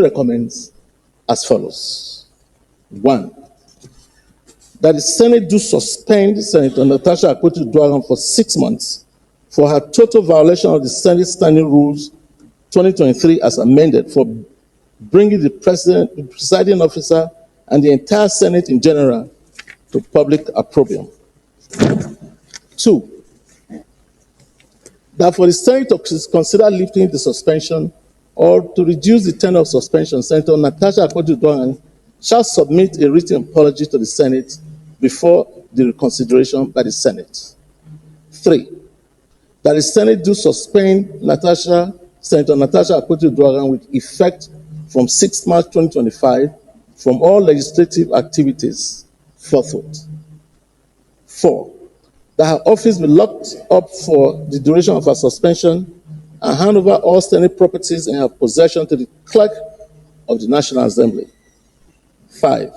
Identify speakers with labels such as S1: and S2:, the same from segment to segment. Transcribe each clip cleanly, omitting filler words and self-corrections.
S1: recommends as follows. 1. That the Senate do suspend Senator NATASHA AKPOTI for 6 months for her total violation of the Senate Standing Rules 2023 as amended for bringing the presiding officer and the entire Senate in general to public opprobrium. 2. That for the Senate to consider lifting the suspension or to reduce the tenure of suspension, Senator NATASHA AKPOTI shall submit a written apology to the Senate before the reconsideration by the Senate. 3. That the Senate do suspend Senator NATASHA AKPOTI with effect from 6 March 2025 from all legislative activities forthwith. 4. That her office be locked up for the duration of her suspension and hand over all Senate properties in her possession to the clerk of the National Assembly. 5.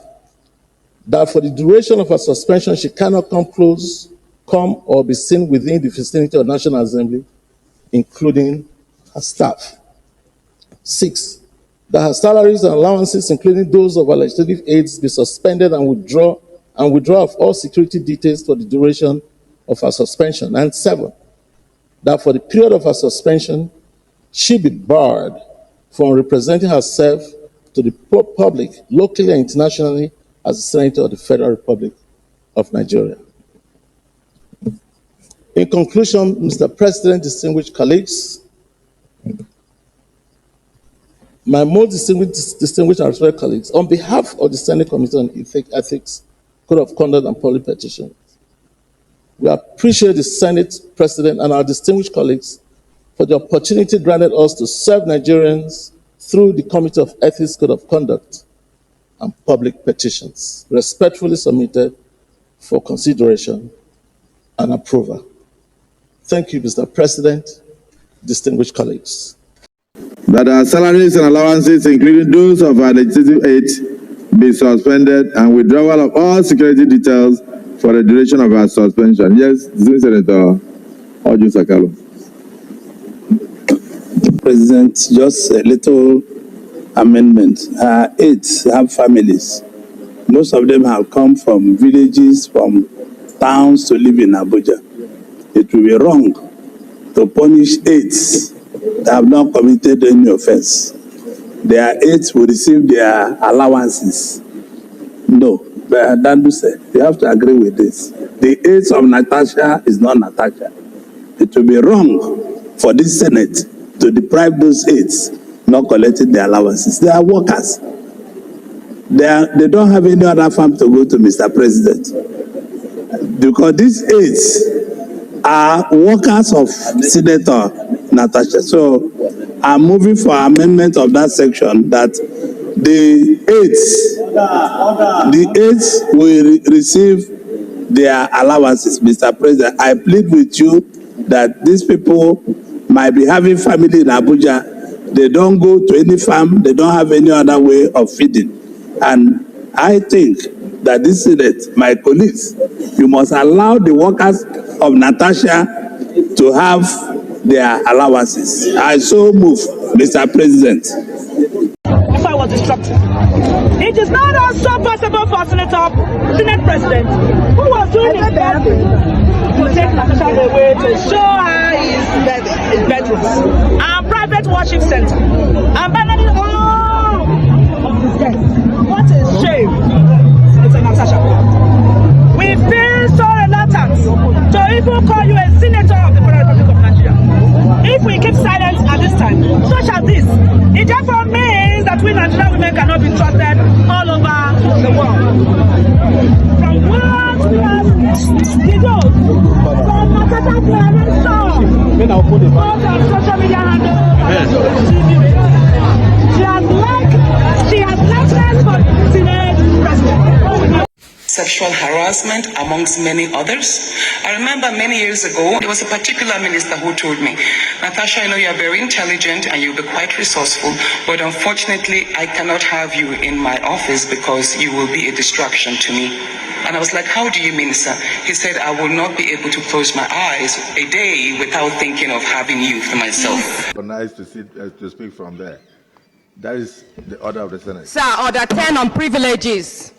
S1: That for the duration of her suspension, she cannot come or be seen within the vicinity of the National Assembly, including her staff. 6. That her salaries and allowances, including those of her legislative aides, be suspended and withdraw of all security details for the duration of her suspension. And 7. That for the period of her suspension, she be barred from representing herself to the public, locally and internationally, as a Senator of the Federal Republic of Nigeria. In conclusion, Mr. President, distinguished colleagues, my most distinguished and respected colleagues, on behalf of the Senate Committee on Ethics, Code of Conduct, and Public Petitions, we appreciate the Senate President and our distinguished colleagues for the opportunity granted us to serve Nigerians through the Committee of Ethics, Code of Conduct, and Public Petitions, respectfully submitted for consideration and approval. Thank you, Mr. President, distinguished colleagues.
S2: That our salaries and allowances, including those of our legislative aides, be suspended and withdrawal of all security details for the duration of our suspension. Yes, Senator Oju Sakalo.
S3: President, just a little amendment. Our aides have families. Most of them have come from villages, from towns to live in Abuja. It will be wrong to punish aides that have not committed any offense. Their aides will receive their allowances. No, but Dandu said, you have to agree with this. The aides of NATASHA is not NATASHA. It will be wrong for this Senate to deprive those aides not collecting their allowances. They are workers. They don't have any other farm to go to, Mr. President. Because these aides are workers of Senator NATASHA. So I'm moving for amendment of that section that the aides will receive their allowances, Mr. President. I plead with you that these people might be having family in Abuja. They don't go to any farm. They don't have any other way of feeding. And I think that this Senate, my colleagues, you must allow the workers of NATASHA to have their allowances. I so move, Mr. President.
S4: If I was instructed, it is not also possible for Senate President, who was doing his best to take NATASHA away to show her his bedrooms and private worship center and banning all of his guests. What a shame, Senator NATASHA. We feel so reluctant to even call you a senator of the Federal Republic of Nigeria. If we keep silent at this time, such as this, it therefore means that we Nigerian women cannot be trusted all over the world. From what we have deduced from NATASHA Clarence both on social media handles, she has lectures for Senate President.
S5: Sexual harassment, amongst many others. I remember many years ago, there was a particular minister who told me, Natasha, I know you are very intelligent and you'll be quite resourceful, but unfortunately, I cannot have you in my office because you will be a distraction to me. And I was like, how do you mean, sir? He said, I will not be able to close my eyes a day without thinking of having you for myself.
S2: Nice to speak from there. That is the order of the Senate.
S6: Sir, order 10 on privileges.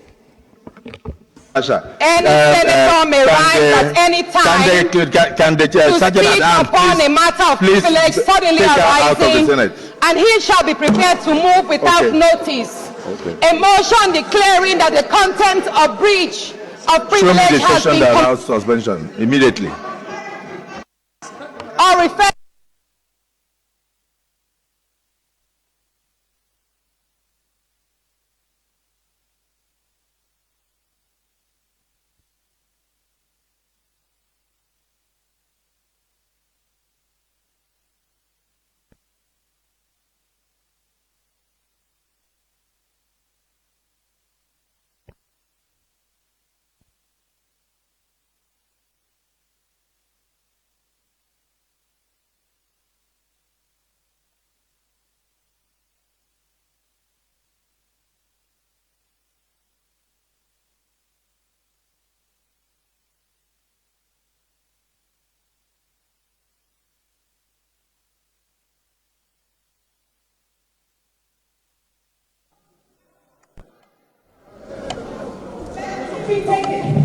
S2: Asha,
S6: Any senator may rise at any time
S2: can the
S6: to
S2: sergeant
S6: speak
S2: at arms
S6: upon a matter of
S2: please
S6: privilege suddenly
S2: take her out of the
S6: arising,
S2: Senate.
S6: and he shall be prepared to move without
S2: Okay.
S6: notice.
S2: Okay.
S6: A motion declaring that the content of breach of
S2: Show me
S6: privilege
S2: the
S6: has
S2: section
S6: been
S2: that allows suspension immediately.
S6: or referred.
S7: Be taken.